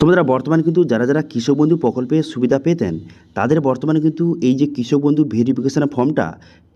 তোমরা বর্তমানে কিন্তু যারা কৃষক বন্ধু প্রকল্পের সুবিধা পেতেন তাদের বর্তমানে কিন্তু এই যে কৃষক বন্ধু ভেরিফিকেশন ফর্মটা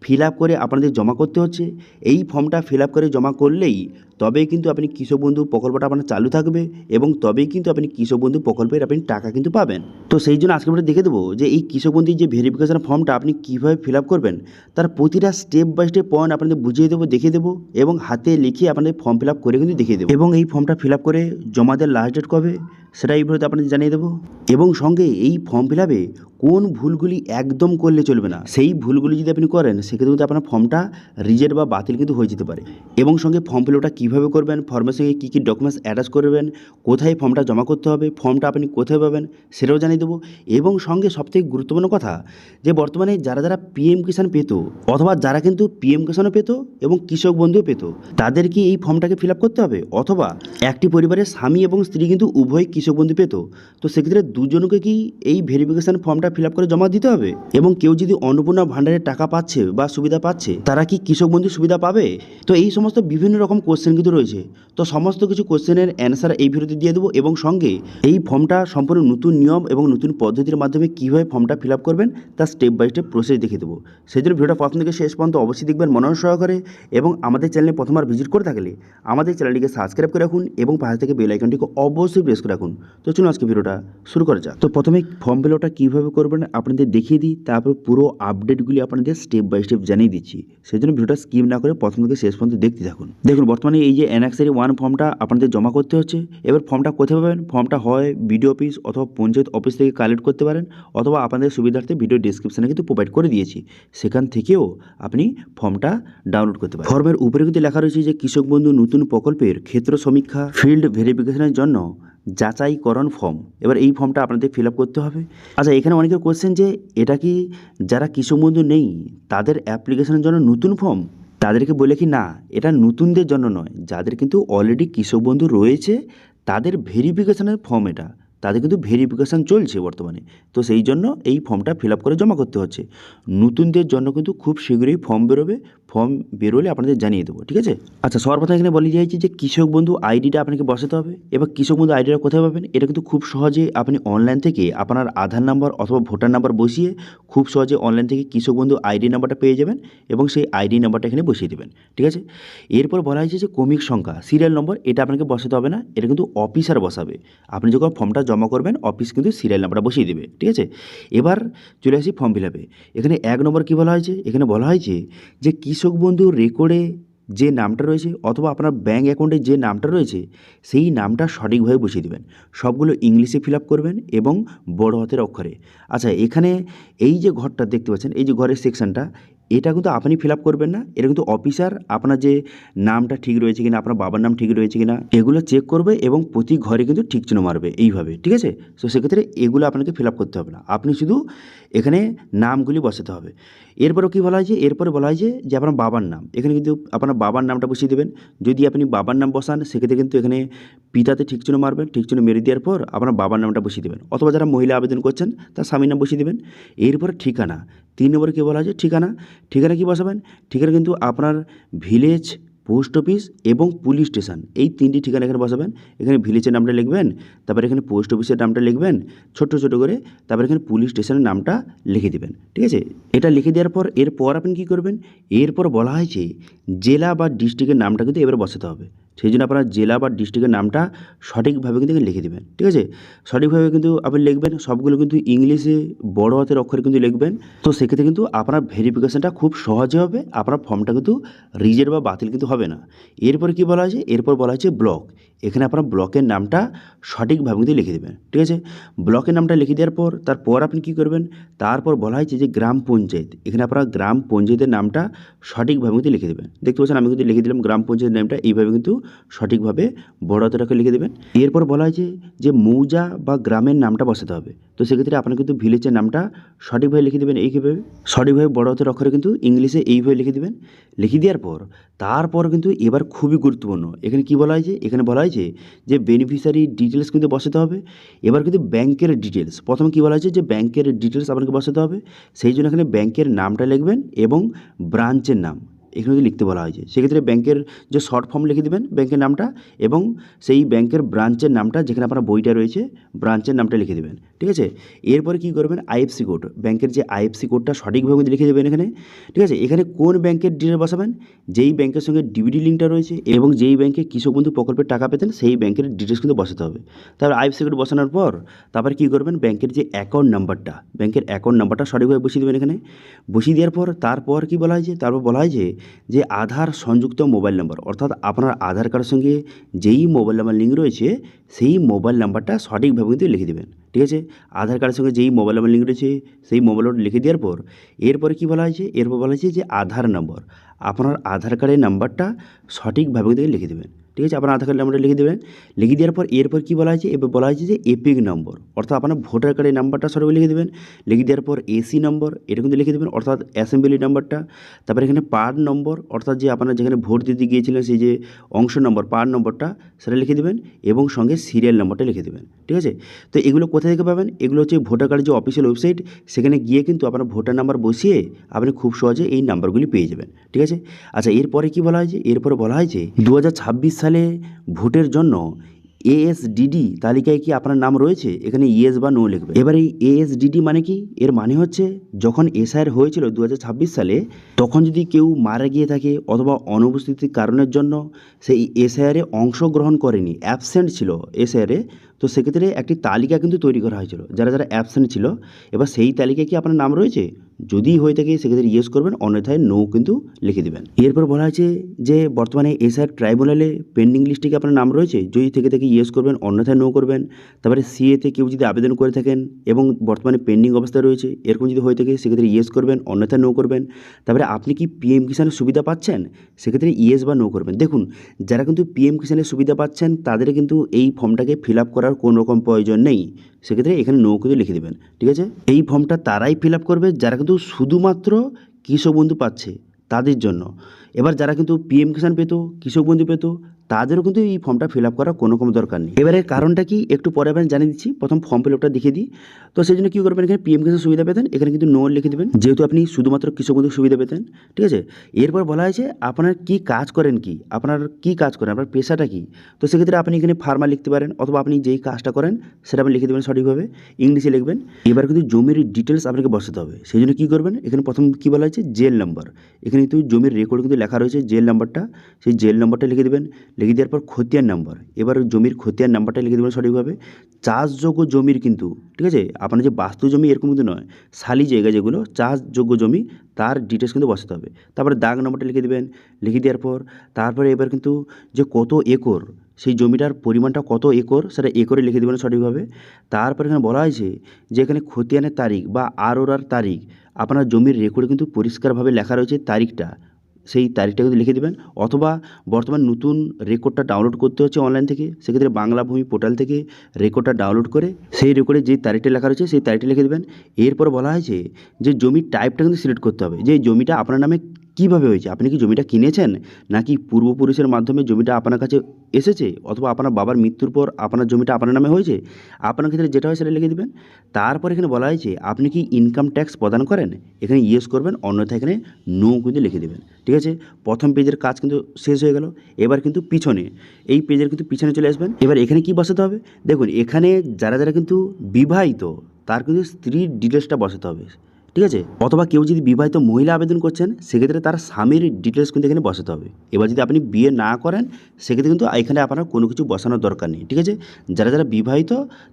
ফিল আপ করে আপনাদের জমা করতে হচ্ছে। এই ফর্মটা ফিল আপ করে জমা করলেই তবেই কিন্তু আপনি কৃষক বন্ধু প্রকল্পটা আপনার চালু থাকবে এবং তবেই কিন্তু আপনি কৃষক বন্ধু প্রকল্পের আপনি টাকা কিন্তু পাবেন। তো সেই জন্য আজকে আমরা দেখে দেবো যে এই কৃষক বন্ধুর যে ভেরিফিকেশন ফর্মটা আপনি কীভাবে ফিল আপ করবেন তার প্রতিটা স্টেপ বাই স্টেপ পয়েন্ট আপনাদের বুঝিয়ে দেবো, দেখিয়ে দেবো এবং হাতে লিখে আপনাদের ফর্ম ফিল আপ করে কিন্তু দেখিয়ে দেবো। এবং এই ফর্মটা ফিল আপ করে জমা দেওয়ার লাস্ট ডেট কবে সেটা এই ভিডিওতে আপনাদের জানিয়ে দেবো। এবং সঙ্গে এই ফর্ম ফিল আপে কোন ভুলগুলি একদম করলে চলবে না, সেই ভুলগুলি যদি আপনি করেন সেক্ষেত্রে কিন্তু আপনার ফর্মটা রিজেক্ট বা বাতিল কিন্তু হয়ে যেতে পারে। এবং সঙ্গে ফর্ম ফিল আপটা কীভাবে করবেন, ফর্মের সঙ্গে কী কী ডকুমেন্টস অ্যাটাচ করবেন, কোথায় ফর্মটা জমা করতে হবে, ফর্মটা আপনি কোথায় পাবেন সেটাও জানিয়ে দেবো। এবং সঙ্গে সবথেকে গুরুত্বপূর্ণ কথা যে বর্তমানে যারা পিএম কিষাণ পেত অথবা যারা কিন্তু পিএম কিষাণও পেত এবং কৃষক বন্ধুও পেত তাদের কি এই ফর্মটাকে ফিল আপ করতে হবে, অথবা একটি পরিবারের স্বামী এবং স্ত্রী কিন্তু উভয় কৃষক বন্ধু পেত, তো সেক্ষেত্রে দুজনকে কি এই ভেরিফিকেশন ফর্মটা ফিল আপ করে জমা দিতে হবে? এবং কেউ যদি অন্নপূর্ণা ভাণ্ডারের টাকা পাচ্ছে বা সুবিধা পাচ্ছে তারা কি কৃষক বন্ধু সুবিধা পাবে? তো এই সমস্ত বিভিন্ন রকম কোশ্চেন কিন্তু রয়েছে। তো সমস্ত কিছু কোশ্চেনের অ্যান্সার এই ভিডিওতে দিয়ে দেবো এবং সঙ্গে এই ফর্মটা সম্পূর্ণ নতুন নিয়ম এবং নতুন পদ্ধতির মাধ্যমে কীভাবে ফর্মটা ফিল আপ করবেন তার স্টেপ বাই স্টেপ প্রসেস দেখিয়ে দেবো। সেই জন্য ভিডিওটা প্রথম থেকে শেষ পর্যন্ত অবশ্যই দেখবেন মনোযোগ সহকারে। এবং আমাদের চ্যানেলে প্রথমবার ভিজিট করে থাকলে আমাদের চ্যানেলটিকে সাবস্ক্রাইব করে রাখুন এবং পাশে থেকে বেল আইকনটিকে অবশ্যই প্রেস করে রাখুন। তো চলুন আজকে ভিডিওটা শুরু করা যাক। তো প্রথমে ফর্ম ফিল আপটা কীভাবে করবেন আপনাদের দেখিয়ে দিই, তারপর পুরো আপডেটগুলি আপনাদের স্টেপ বাই স্টেপ জানিয়ে দিচ্ছি। সেই জন্য ভিডিওটা স্কিপ না করে প্রথম থেকে শেষ পর্যন্ত দেখতে থাকুন। দেখুন বর্তমানে এই যে অ্যানেক্সারি 1 ফর্মটা আপনাদের জমা করতে হচ্ছে। এবার ফর্মটা কোথায় পাবেন? ফর্মটা হয় বিডিও অফিস অথবা পঞ্চায়েত অফিস থেকে কালেক্ট করতে পারেন, অথবা আপনাদের সুবিধার্থে ভিডিও ডিসক্রিপশানে কিন্তু প্রোভাইড করে দিয়েছি, সেখান থেকেও আপনি ফর্মটা ডাউনলোড করতে পারেন। ফর্মের উপরে কিন্তু লেখা রয়েছে যে কৃষক বন্ধু নতুন প্রকল্পের ক্ষেত্র সমীক্ষা ফিল্ড ভেরিফিকেশনের জন্য যাচাইকরণ ফর্ম। এবার এই ফর্মটা আপনাদের ফিল আপ করতে হবে। আচ্ছা, এখানে অনেকের কোশ্চেন যে এটা কি যারা কৃষক বন্ধু নেই তাদের অ্যাপ্লিকেশনের জন্য নতুন ফর্ম? তাদেরকে বলে কি না, এটা নতুনদের জন্য নয়, যাদের কিন্তু অলরেডি কৃষক বন্ধু রয়েছে তাদের ভেরিফিকেশনের ফর্ম এটা, তাদের কিন্তু ভেরিফিকেশান চলছে বর্তমানে। তো সেই জন্য এই ফর্মটা ফিল আপ করে জমা করতে হচ্ছে। নতুনদের জন্য কিন্তু খুব শীঘ্রই ফর্ম বেরোবে, ফর্ম বেরোলে আপনাদের জানিয়ে দেবো, ঠিক আছে? আচ্ছা, সর্বপ্রথম এখানে বলে দিয়েছি যে কৃষক বন্ধু আইডিটা আপনাকে বসাতে হবে। এবার কৃষক বন্ধু আইডিটা কোথায় পাবেন? এটা কিন্তু খুব সহজে আপনি অনলাইন থেকে আপনার আধার নাম্বার অথবা ভোটার নাম্বার বসিয়ে খুব সহজে অনলাইন থেকে কৃষক বন্ধু আইডি নাম্বারটা পেয়ে যাবেন এবং সেই আইডি নাম্বারটা এখানে বসিয়ে দেবেন, ঠিক আছে? এরপর বলা হয়েছে যে ক্রমিক সংখ্যা সিরিয়াল নম্বর, এটা আপনাকে বসাতে হবে না, এটা কিন্তু অফিসার বসাবে। আপনি যখন ফর্মটা জমা করবেন অফিস কিন্তু সিরিয়াল নাম্বারটা বসিয়ে দেবে, ঠিক আছে? এবার চলে আসি ফর্ম ফিল আপে। এখানে 1 নম্বর কী বলা হয়েছে? এখানে বলা হয়েছে যে কৃষক বন্ধুর রেকর্ডে যে নামটা রয়েছে অথবা আপনার ব্যাঙ্ক অ্যাকাউন্টে যে নামটা রয়েছে সেই নামটা সঠিকভাবে বসিয়ে দেবেন। সবগুলো ইংলিশে ফিল আপ করবেন এবং বড় হাতের অক্ষরে। আচ্ছা, এখানে এই যে ঘরটা দেখতে পাচ্ছেন, এই যে ঘরের সেকশনটা, এটা কিন্তু আপনি ফিল আপ করবেন না, এটা কিন্তু অফিসার আপনার যে নামটা ঠিক রয়েছে কিনা, আপনার বাবার নাম ঠিক রয়েছে কিনা এগুলো চেক করবে এবং প্রতি ঘরে কিন্তু ঠিক চিহ্ন মারবে এইভাবে, ঠিক আছে? তো সেক্ষেত্রে এগুলো আপনাকে ফিল আপ করতে হবে না, আপনি শুধু এখানে নামগুলি বসাতে হবে। এরপরেও কী বলা হয়েছে? এরপরে বলা হয়েছে যে আপনার বাবার নাম, এখানে কিন্তু আপনার বাবার নামটা বসিয়ে দেবেন। যদি আপনি বাবার নাম বসান সেক্ষেত্রে কিন্তু এখানে পিতাতে ঠিক চিহ্ন মারবেন, ঠিক চিহ্ন মেরে দেওয়ার পর আপনার বাবার নামটা বসিয়ে দেবেন, অথবা যারা মহিলা আবেদন করছেন তার স্বামীর নাম বসিয়ে দেবেন। এরপরে ঠিকানা, 3 নম্বরে কী বলা হয়েছে? ঠিকানা। ঠিকানা কী বসাবেন? ঠিকানা কিন্তু আপনার ভিলেজ, পোস্ট অফিস এবং পুলিশ স্টেশন, এই 3টি ঠিকানা এখানে বসাবেন। এখানে ভিলেজের নামটা লিখবেন, তারপরে এখানে পোস্ট অফিসের নামটা লিখবেন ছোট ছোট করে, তারপরে এখানে পুলিশ স্টেশনের নামটা লিখে দেবেন, ঠিক আছে? এটা লিখে দেওয়ার পর এরপর আপনি কী করবেন? এরপর বলা হয়েছে জেলা বা ডিস্ট্রিক্টের নামটা কিন্তু এবারে বসাতে হবে। সেই জন্য আপনার জেলা বা ডিস্ট্রিক্টের নামটা সঠিকভাবে কিন্তু এখানে লিখে দেবেন, ঠিক আছে? সঠিকভাবে কিন্তু আপনি লিখবেন, সবগুলো কিন্তু ইংলিশে বড় হাতের অক্ষরে কিন্তু লিখবেন। তো সেক্ষেত্রে কিন্তু আপনার ভেরিফিকেশানটা খুব সহজে হবে, আপনার ফর্মটা কিন্তু রিজেক্ট বা বাতিল কিন্তু হবে না। এরপরে কী বলা হয়েছে? এরপর বলা হয়েছে ব্লক। এখানে আপনার ব্লকের নামটা সঠিকভাবে কিন্তু লিখে দেবেন, ঠিক আছে? ব্লকের নামটা লিখে দেওয়ার পর তারপর আপনি কী করবেন? তারপর বলা হয়েছে যে গ্রাম পঞ্চায়েত, এখানে আপনার গ্রাম পঞ্চায়েতের নামটা সঠিকভাবে কিন্তু লিখে দেবেন। দেখতে পাচ্ছেন আমি কিন্তু লিখে দিলাম গ্রাম পঞ্চায়েতের নামটা, এইভাবে কিন্তু সঠিকভাবে বড় হাতের অক্ষরে লিখে দেবেন। এরপর বলা হয়েছে যে মৌজা বা গ্রামের নামটা বসাতে হবে। তো সেক্ষেত্রে আপনার কিন্তু ভিলেজের নামটা সঠিকভাবে লিখে দেবেন, এইভাবে সঠিকভাবে বড় হাতের অক্ষরে কিন্তু ইংলিশে এইভাবে লিখে দেবেন। লিখে দেওয়ার পর তারপর কিন্তু এবার খুবই গুরুত্বপূর্ণ, এখানে কী বলা হয়েছে? এখানে বলা হয়েছে যে বেনিফিশিয়ারি ডিটেলস কিন্তু বসাতে হবে। এবার কিন্তু ব্যাংকের ডিটেলস, প্রথমে কী বলা হয়েছে? যে ব্যাংকের ডিটেলস আপনাকে বসাতে হবে। সেই জন্য এখানে ব্যাংকের নামটা লিখবেন এবং ব্রাঞ্চের নাম এখানে যদি লিখতে বলা হয়েছে, সেক্ষেত্রে ব্যাংকের যে শর্ট ফর্ম লিখে দেবেন ব্যাংকের নামটা এবং সেই ব্যাংকের ব্রাঞ্চের নামটা, যেখানে আপনার বইটা রয়েছে ব্রাঞ্চের নামটা লিখে দেবেন। ঠিক আছে, এরপরে কী করবেন, আইএফসি কোড, ব্যাংকের যে আইএফসি কোডটা সঠিকভাবে লিখে দেবেন এখানে। ঠিক আছে, এখানে কোন ব্যাংকের ডিটেল বসাবেন, যেই ব্যাংকের সঙ্গে ডিবিটি লিঙ্কটা রয়েছে এবং যেই ব্যাংকে কৃষক বন্ধু প্রকল্পের টাকা পেতেন সেই ব্যাংকের ডিটেলস কিন্তু বসাতে হবে। তারপর আইএফসি কোড বসানোর পর তারপর কী করবেন, ব্যাংকের যে অ্যাকাউন্ট নাম্বারটা, ব্যাংকের অ্যাকাউন্ট নাম্বারটা সঠিকভাবে বসিয়ে দেবেন এখানে। বসিয়ে দেওয়ার পর তারপর কী বলা হয়েছে, তারপর বলা হয়েছে যে আধার সংযুক্ত মোবাইল নাম্বার, অর্থাৎ আপনার আধার কার্ডের সঙ্গে যেই মোবাইল নাম্বার লিঙ্ক রয়েছে সেই মোবাইল নাম্বারটা সঠিকভাবে কিন্তু লিখে দেবেন। ঠিক আছে, আধার কার্ডের সঙ্গে যেই মোবাইল নাম্বার লিঙ্ক রয়েছে সেই মোবাইল নাম্বার লিখে দেওয়ার পর এরপরে কী বলা হয়েছে, এরপর বলা হয়েছে যে আধার নম্বর, আপনার আধার কার্ডের নাম্বারটা সঠিকভাবে কিন্তু লিখে দেবেন। ঠিক আছে, আপনার আধার কার্ড নাম্বারটা লিখে দেবেন। লিখে দেওয়ার পর এরপর কী বলা হয়েছে, এবার বলা হয়েছে যে এপিক নম্বর, অর্থাৎ আপনার ভোটার কার্ডের নাম্বারটা সঠিক লিখে দেবেন। লিখে দেওয়ার পর এসি নম্বর, এটা কিন্তু লিখে দেবেন, অর্থাৎ অ্যাসেম্বলি নাম্বারটা। তারপর এখানে পার্ট নম্বর, অর্থাৎ যে আপনার যেখানে ভোট দিতে গিয়েছিলেন সেই যে অংশ নম্বর, পার্ট নম্বরটা সেটা লিখে দেবেন এবং সঙ্গে সিরিয়াল নম্বরটা লিখে দেবেন। ঠিক আছে, তো এগুলো কোথা থেকে পাবেন, এগুলো হচ্ছে ভোটার কার্ডের যে অফিসিয়াল ওয়েবসাইট, সেখানে গিয়ে কিন্তু আপনার ভোটার নাম্বার বসিয়ে আপনি খুব সহজে এই নাম্বারগুলি পেয়ে যাবেন। ঠিক আছে, আচ্ছা এরপরে কী বলা হয়েছে, এরপরে বলা হয়েছে 2026 সালে ভোটের জন্য এএসডিডি তালিকায় কি আপনার নাম রয়েছে, এখানে ইয়েস বা নো লিখবে। এবার এই এএসডিডি মানে কি, এর মানে হচ্ছে যখন এসআইআর হয়েছিল 2026 সালে, তখন যদি কেউ মারা গিয়ে থাকে অথবা অনুপস্থিতির কারণের জন্য সেই এসআইআরে অংশগ্রহণ করেনি, অ্যাবসেন্ট ছিল এসআইআরে, তো সেক্ষেত্রে একটি তালিকা কিন্তু তৈরি করা হয়েছিল যারা যারা অ্যাবসেন্ট ছিল। এবার সেই তালিকায় কি আপনার নাম রয়েছে, যদি হয়ে থাকে সেক্ষেত্রে ইয়েস করবেন, অন্যথায় নো কিন্তু লিখে দেবেন। এরপর বলা হয়েছে যে বর্তমানে এসআইআর ট্রাইব্যুনালে পেন্ডিং লিস্টে কি আপনার নাম রয়েছে, যদি থেকে থাকে ইয়েস করবেন, অন্যথায় নো করবেন। তারপরে সিএতে কেউ যদি আবেদন করে থাকেন এবং বর্তমানে পেন্ডিং অবস্থায় রয়েছে, এরকম যদি হয়ে থাকে সেক্ষেত্রে ইয়েস করবেন, অন্যথায় নো করবেন। তারপরে আপনি কি পিএম কিষাণের সুবিধা পাচ্ছেন, সেক্ষেত্রে ইয়েস বা নো করবেন। দেখুন, যারা কিন্তু পিএম কিষাণের সুবিধা পাচ্ছেন তাদের কিন্তু এই ফর্মটাকে ফিল আপ করার কোনো রকম প্রয়োজন নেই, সেক্ষেত্রে এখানে নো কিন্তু লিখে দেবেন। ঠিক আছে, এই ফর্মটা তারাই ফিল আপ করবে যারা কিন্তু শুধুমাত্র কৃষক বন্ধু পাচ্ছে তাদের জন্য। এবার যারা কিন্তু পিএম কিষাণ পেত, কৃষক বন্ধু পেত, তাদেরও কিন্তু এই ফর্মটা ফিল আপ করার কোনো রকম দরকার নেই। এবারে কারণটা কি একটু পরে আমি জানিয়ে দিচ্ছি, প্রথম ফর্ম ফিল আপটা দেখিয়ে দিই। তো সেই জন্য কী করবেন, এখানে পিএম কিষাণ সুবিধা পেতেন, এখানে কিন্তু নো লিখে দেবেন, যেহেতু আপনি শুধুমাত্র কৃষক বন্ধু সুবিধা পেতেন। ঠিক আছে, এরপর বলা হয়েছে আপনার কী কাজ করেন, কি আপনার কী কাজ করেন, আপনার পেশাটা কী। তো সেক্ষেত্রে আপনি এখানে ফার্মার লিখতে পারেন, অথবা আপনি যেই কাজটা করেন সেটা আপনি লিখে দেবেন সঠিকভাবে, ইংলিশে লিখবেন। এবার কিন্তু জমির ডিটেলস আপনাকে বসাতে হবে, সেই জন্য কী করবেন, এখানে প্রথম কী বলা হয়েছে, জেল নাম্বার, এখানে কিন্তু জমির রেকর্ড কিন্তু লেখা রয়েছে জেল নাম্বারটা, সেই জেল নাম্বারটা লিখে দেবেন। লিখে দেওয়ার পর খতিয়ান নাম্বার, এবার জমির খতিয়ান নাম্বারটা লিখে দেবেন সঠিকভাবে। চাষযোগ্য জমির কিন্তু, ঠিক আছে, আপনার যে বাস্তু জমি এরকম কিন্তু নয়, শালি জায়গা যেগুলো চাষযোগ্য জমি তার ডিটেলস কিন্তু বসাতে হবে। তারপরে দাগ নম্বরটা লিখে দেবেন। লিখে দেওয়ার পর তারপরে এবার কিন্তু যে কত একর, সেই জমিটার পরিমাণটা কত একর সেটা একরে লিখে দেবেন সঠিকভাবে। তারপর এখানে বলা হয়েছে যে এখানে খতিয়ানের তারিখ বা আরওআর তারিখ, আপনার জমির রেকর্ডে কিন্তু পরিষ্কারভাবে লেখা রয়েছে তারিখটা, সেই তারিখটা কিন্তু লিখে দেবেন। অথবা বর্তমান নতুন রেকর্ডটা ডাউনলোড করতে হচ্ছে অনলাইন থেকে, সেক্ষেত্রে বাংলা ভূমি পোর্টাল থেকে রেকর্ডটা ডাউনলোড করে সেই রেকর্ডে যে তারিখটা লেখা রয়েছে সেই তারিখটা লিখে দেবেন। এরপর বলা হয়েছে যে জমির টাইপটা কিন্তু সিলেক্ট করতে হবে, যে জমিটা আপনার নামে কীভাবে হয়েছে, আপনি কি জমিটা কিনেছেন নাকি পূর্বপুরুষের মাধ্যমে জমিটা আপনার কাছে এসেছে, অথবা আপনার বাবার মৃত্যুর পর আপনার জমিটা আপনার নামে হয়েছে, আপনার ক্ষেত্রে যেটা হয় সেটা লিখে দেবেন। তারপর এখানে বলা হয়েছে আপনি কি ইনকাম ট্যাক্স প্রদান করেন, এখানে ইয়েস করবেন, অন্যথায় এখানে নো কিন্তু লিখে দেবেন। ঠিক আছে, প্রথম পেজের কাজ কিন্তু শেষ হয়ে গেল। এবার কিন্তু পিছনে, এই পেজের কিন্তু পিছনে চলে আসবেন। এবার এখানে কি বসাতে হবে, দেখুন এখানে যারা যারা কিন্তু বিবাহিত তার কিন্তু স্ত্রীর ডিটেলসটা বসাতে হবে। ঠিক আছে, অথবা কেউ যদি বিবাহিত মহিলা আবেদন করছেন সেক্ষেত্রে তার স্বামীর ডিটেলস কিন্তু এখানে বসাতে হবে। এবার যদি আপনি বিয়ে না করেন সেক্ষেত্রে কিন্তু এখানে আপনার কোনো কিছু বসানোর দরকার নেই। ঠিক আছে, যারা যারা বিবাহিত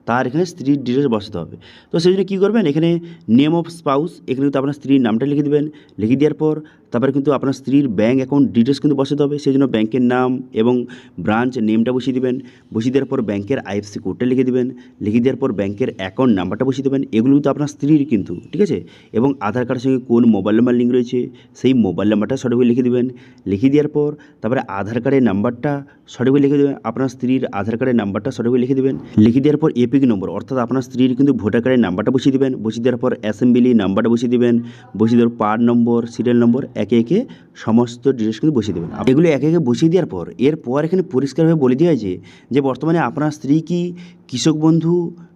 তার এখানে স্ত্রীর ডিটেলস বসাতে হবে। তো সেই জন্য কী করবেন, এখানে নেম অফ স্পাউস, এখানে কিন্তু আপনার স্ত্রীর নামটা লিখে দেবেন। লিখে দেওয়ার পর তারপরে কিন্তু আপনার স্ত্রীর ব্যাঙ্ক অ্যাকাউন্ট ডিটেলস কিন্তু বসাতে হবে, সেই জন্য ব্যাংকের নাম এবং ব্রাঞ্চ নেমটা বসিয়ে দেবেন। বসিয়ে দেওয়ার পর ব্যাংকের আইএফসি কোডটা লিখে দেবেন। লিখে দেওয়ার পর ব্যাংকের অ্যাকাউন্ট নাম্বারটা বসিয়ে দেবেন, এগুলো কিন্তু আপনার স্ত্রীর কিন্তু। ঠিক আছে, এবং আধার কার্ডের সঙ্গে কোন মোবাইল নাম্বার লিঙ্ক রয়েছে সেই মোবাইল নাম্বারটা সঠিকভাবে লিখে দেবেন। লিখে দেওয়ার পর তারপরে আধার কার্ডের নাম্বারটা সঠিকভাবে লিখে দেবেন, আপনার স্ত্রীর আধার কার্ডের নাম্বারটা সঠিকভাবে লিখে দেবেন। লিখে দেওয়ার পর এপিক নম্বর, অর্থাৎ আপনার স্ত্রীর কিন্তু ভোটার কার্ডের নাম্বারটা বসিয়ে দেবেন। বসিয়ে দেওয়ার পর অ্যাসেম্বলি নাম্বারটা বসিয়ে দেবেন। বসিয়ে দেওয়ার পার্ট নম্বর, সিরিয়াল নম্বর, একে একে সমস্ত ডিটেলস কিন্তু বসিয়ে দেবেন। এগুলো একে একে বসিয়ে দেওয়ার পর এরপর এখানে পরিষ্কারভাবে বলে দেওয়া হয়েছে যে বর্তমানে আপনার স্ত্রী কি কৃষক বন্ধু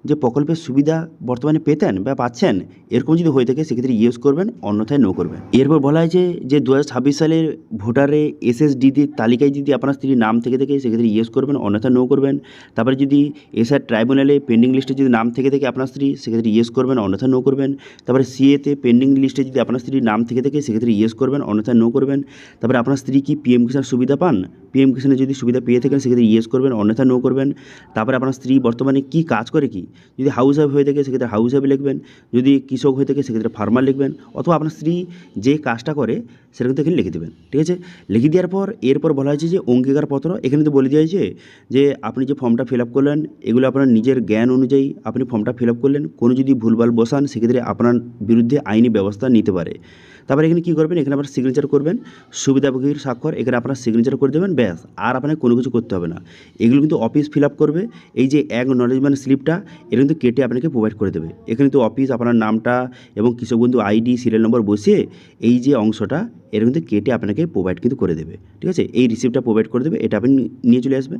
যে প্রকল্পের সুবিধা বর্তমানে পেতেন বা পাচ্ছেন, এরকম যদি হয়ে থাকে সেক্ষেত্রে ইয়েস করবেন, অন্যথায় নো করবেন। এরপর বলা হয়েছে যে 2026 সালের ভোটারে এসএসডিডির তালিকায় যদি আপনার স্ত্রীর নাম থেকে থাকে সেক্ষেত্রে ইয়েস করবেন, অন্যথায় নো করবেন। তারপরে যদি এসআর ট্রাইব্যুনালে পেন্ডিং লিস্টে যদি নাম থেকে থাকে আপনার স্ত্রী, সেক্ষেত্রে ইয়েস করবেন, অন্যথায় নো করবেন। তারপরে সিএতে পেন্ডিং লিস্টে যদি আপনার স্ত্রীর নাম থেকে থাকে সেক্ষেত্রে ইয়েস করবেন, অন্যথায় নো করবেন। তারপরে আপনার স্ত্রী কি পিএম কিষাণ সুবিধা পান, পিএম কিষাণে যদি সুবিধা পেয়ে থাকেন সেক্ষেত্রে ইয়েস করবেন, অন্যথায় নো করবেন। তারপরে আপনার স্ত্রী বর্তমানে কি কাজ করে, কি যদি হাউস ওয়াইফ হয়ে থাকে সেক্ষেত্রে হাউস ওয়াইফ লিখবেন, যদি কৃষক হয়ে থাকে সেক্ষেত্রে ফার্মার লিখবেন, অথবা আপনার স্ত্রী যে কাজটা করে সেটা কিন্তু এখানে লিখে দেবেন। ঠিক আছে, লিখে দেওয়ার পর এরপর বলা হয়েছে যে অঙ্গীকারপত্র। এখানে তো বলে দেওয়া হয়েছে যে আপনি যে ফর্মটা ফিল আপ করলেন এগুলো আপনার নিজের জ্ঞান অনুযায়ী আপনি ফর্মটা ফিল আপ করলেন, কোনো যদি ভুলভাল বসান সেক্ষেত্রে আপনার বিরুদ্ধে আইনি ব্যবস্থা নিতে পারে। তারপরে এখানে কী করবেন, এখানে আপনার সিগনেচার করবেন, সুবিধাভোগীর স্বাক্ষর, এখানে আপনার সিগনেচার করে দেবেন, ব্যাস, আর আপনাকে কোনো কিছু করতে হবে না। এগুলো কিন্তু অফিস ফিল আপ করবে। এই যে অ্যাকনলেজমেন্ট স্লিপটা এটা কিন্তু কেটে আপনাকে প্রোভাইড করে দেবে। এখানে তো অফিস আপনার নামটা এবং কৃষক বন্ধু আইডি সিরিয়াল নম্বর বসিয়ে এই যে অংশটা এটা কিন্তু কেটে আপনাকে প্রোভাইড কিন্তু করে দেবে। ঠিক আছে, এই রিসিপ্টটা প্রোভাইড করে দেবে, এটা আপনি নিয়ে চলে আসবেন।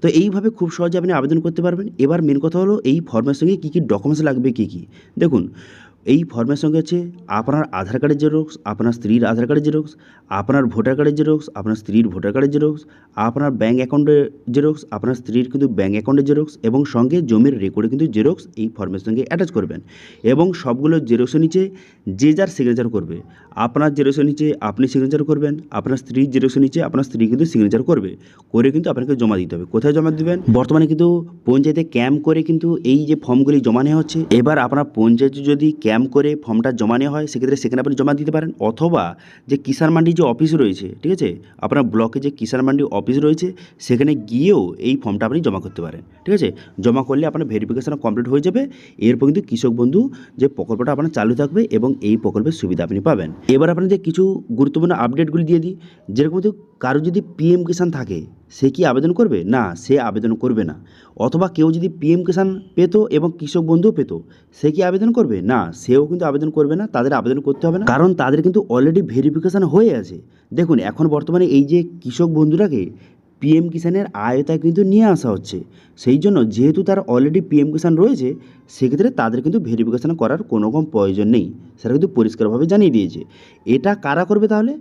তো এইভাবে খুব সহজে আপনি আবেদন করতে পারবেন। এবার মেন কথা হলো এই ফর্মের সঙ্গে কী কী ডকুমেন্টস লাগবে, কী কী দেখুন। এই ফর্মের সঙ্গে হচ্ছে আপনার আধার কার্ডের জেরক্স, আপনার স্ত্রীর আধার কার্ডের জেরক্স, আপনার ভোটার কার্ডের জেরক্স, আপনার স্ত্রীর ভোটার কার্ডের জেরক্স, আপনার ব্যাঙ্ক অ্যাকাউন্টের জেরক্স, আপনার স্ত্রীর কিন্তু ব্যাঙ্ক অ্যাকাউন্টের জেরক্স, এবং সঙ্গে জমির রেকর্ডে কিন্তু জেরক্স এই ফর্মের সঙ্গে অ্যাটাচ করবেন। এবং সবগুলো জেরক্সের নিচে যে যার সিগনেচার করবে। আপনার জেরক্সের নিচে আপনি সিগনেচার করবেন, আপনার স্ত্রীর জেরক্সের নিচে আপনার স্ত্রী কিন্তু সিগনেচার করবে, করে কিন্তু আপনাকে জমা দিতে হবে। কোথায় জমা দেবেন, বর্তমানে কিন্তু পঞ্চায়েতে ক্যাম্প করে কিন্তু এই যে ফর্মগুলি জমা নেওয়া হচ্ছে। এবার আপনার পঞ্চায়েতে যদি ক্যাম্প করে ফর্মটা জমা নেওয়া হয় সেক্ষেত্রে সেখানে আপনি জমা দিতে পারেন, অথবা যে কিষাণ মান্ডি যে অফিস রয়েছে, ঠিক আছে, আপনার ব্লকে যে কিষাণ মান্ডি অফিস রয়েছে সেখানে গিয়েও এই ফর্মটা আপনি জমা করতে পারেন। ঠিক আছে, জমা করলে আপনার ভেরিফিকেশন কমপ্লিট হয়ে যাবে। এরপর কিন্তু কৃষক বন্ধু যে প্রকল্পটা আপনার চালু থাকবে এবং এই প্রকল্পের সুবিধা আপনি পাবেন। এবার আপনাদের কিছু গুরুত্বপূর্ণ আপডেটগুলি দিয়ে দিই। যেরকম কারো যদি পিএম কিষাণ থাকে সে কি আবেদন করবে, না সে আবেদন করবে না। অথবা কেউ যদি পিএম কিষাণ পেতো এবং কৃষক বন্ধুও পেতো, সে কি আবেদন করবে, না সেও কিন্তু আবেদন করবে না, তাদের আবেদন করতে হবে না, কারণ তাদের কিন্তু অলরেডি ভেরিফিকেশান হয়ে আছে। দেখুন এখন বর্তমানে এই যে কৃষক বন্ধুরাকে পিএম কিষাণের আয়তায় কিন্তু নিয়ে আসা হচ্ছে, সেই জন্য যেহেতু তার অলরেডি পিএম কিষাণ রয়েছে সেক্ষেত্রে তাদের কিন্তু ভেরিফিকেশান করার কোনো রকম প্রয়োজন নেই, সেটা কিন্তু পরিষ্কারভাবে জানিয়ে দিয়েছে। এটা কারা করবে তাহলে,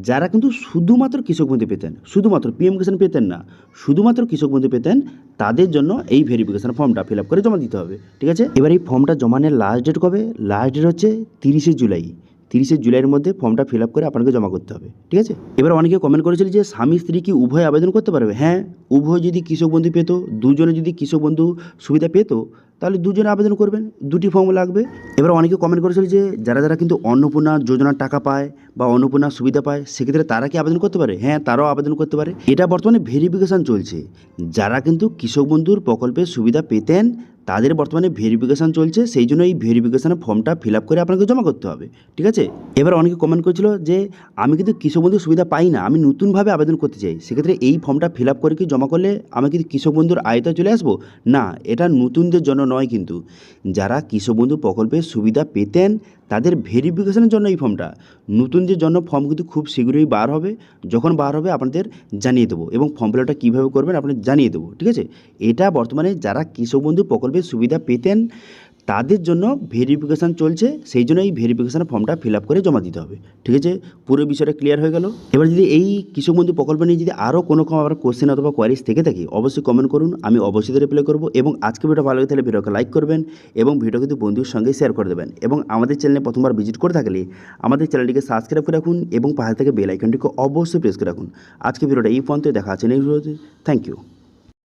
যারা কিন্তু শুধুমাত্র কৃষক বন্ধু পেতেন, শুধুমাত্র পিএম কিষাণ পেতেন না, শুধুমাত্র কৃষক বন্ধু পেতেন, তাদের জন্য এই ভেরিফিকেশান ফর্মটা ফিল আপ করে জমা দিতে হবে। ঠিক আছে, এবার এই ফর্মটা জমা নেওয়ার লাস্ট ডেট কবে, লাস্ট ডেট হচ্ছে 30শে জুলাই। 30শে জুলাইয়ের মধ্যে ফর্মটা ফিল আপ করে আপনাকে জমা করতে হবে। ঠিক আছে, এবার অনেকে কমেন্ট করেছিল যে স্বামী স্ত্রী কি উভয় আবেদন করতে পারবে। হ্যাঁ, উভয় যদি কৃষক বন্ধু পেতো, দুজনে যদি কৃষক বন্ধু সুবিধা পেতো তাহলে দুজনে আবেদন করবেন, দুটি ফর্ম লাগবে। এবার অনেকে কমেন্ট করেছিল যে যারা যারা কিন্তু অন্নপূর্ণা যোজনার টাকা পায় বা অন্নপূর্ণা সুবিধা পায় সেক্ষেত্রে তারা কি আবেদন করতে পারে। হ্যাঁ, তারাও আবেদন করতে পারে। এটা বর্তমানে ভেরিফিকেশান চলছে। যারা কিন্তু কৃষক বন্ধুর প্রকল্পের সুবিধা পেতেন তাদের বর্তমানে ভেরিফিকেশান চলছে, সেই জন্য এই ভেরিফিকেশানের ফর্মটা ফিল আপ করে আপনাকে জমা করতে হবে। ঠিক আছে, এবার অনেকে কমেন্ট করেছিল যে আমি কিন্তু কৃষক বন্ধুর সুবিধা পাই না, আমি নতুনভাবে আবেদন করতে চাই, সেক্ষেত্রে এই ফর্মটা ফিল আপ করে কি জমা করলে আমি কি কৃষক বন্ধুর আয়তায় চলে আসবো। না, এটা নতুনদের জন্য নয়, কিন্তু যারা কৃষক বন্ধু প্রকল্পের সুবিধা পেতেন তাদের ভেরিফিকেশনের জন্য এই ফর্মটা। নতুনদের জন্য ফর্ম কিন্তু খুব শীঘ্রই বার হবে, যখন বার হবে আপনাদের জানিয়ে দেবো, এবং ফর্ম ফিল আপটা কীভাবে করবেন আপনাদের জানিয়ে দেবো। ঠিক আছে, এটা বর্তমানে যারা কৃষক বন্ধু প্রকল্পের সুবিধা পেতেন তাদের জন্য ভেরিফিকেশান চলছে, সেই জন্য এই ভেরিফিকেশান ফর্মটা ফিল আপ করে জমা দিতে হবে। ঠিক আছে, পুরো বিষয়টা ক্লিয়ার হয়ে গেল। এবার যদি এই কৃষক বন্ধু প্রকল্প নিয়ে যদি আরও কোনো আবার কোশ্চেন অথবা কোয়ারিজ থেকে থাকে অবশ্যই কমেন্ট করুন, আমি অবশ্যই রিপ্লাই করবো। এবং আজকে ভিডিও ভালো লাগে তাহলে ভিডিওকে লাইক করবেন এবং ভিডিও কিন্তু বন্ধুর সঙ্গে শেয়ার করে দেবেন। এবং আমাদের চ্যানেলে প্রথমবার ভিজিট করে থাকলে আমাদের চ্যানেলটিকে সাবস্ক্রাইব করে রাখুন এবং পাশে থেকে বেল আইকনটিকে অবশ্যই প্রেস করে রাখুন। আজকে ভিডিওটা এই পর্যন্ত, দেখা আছে নেক্সট ভিডিওতে। Thank you.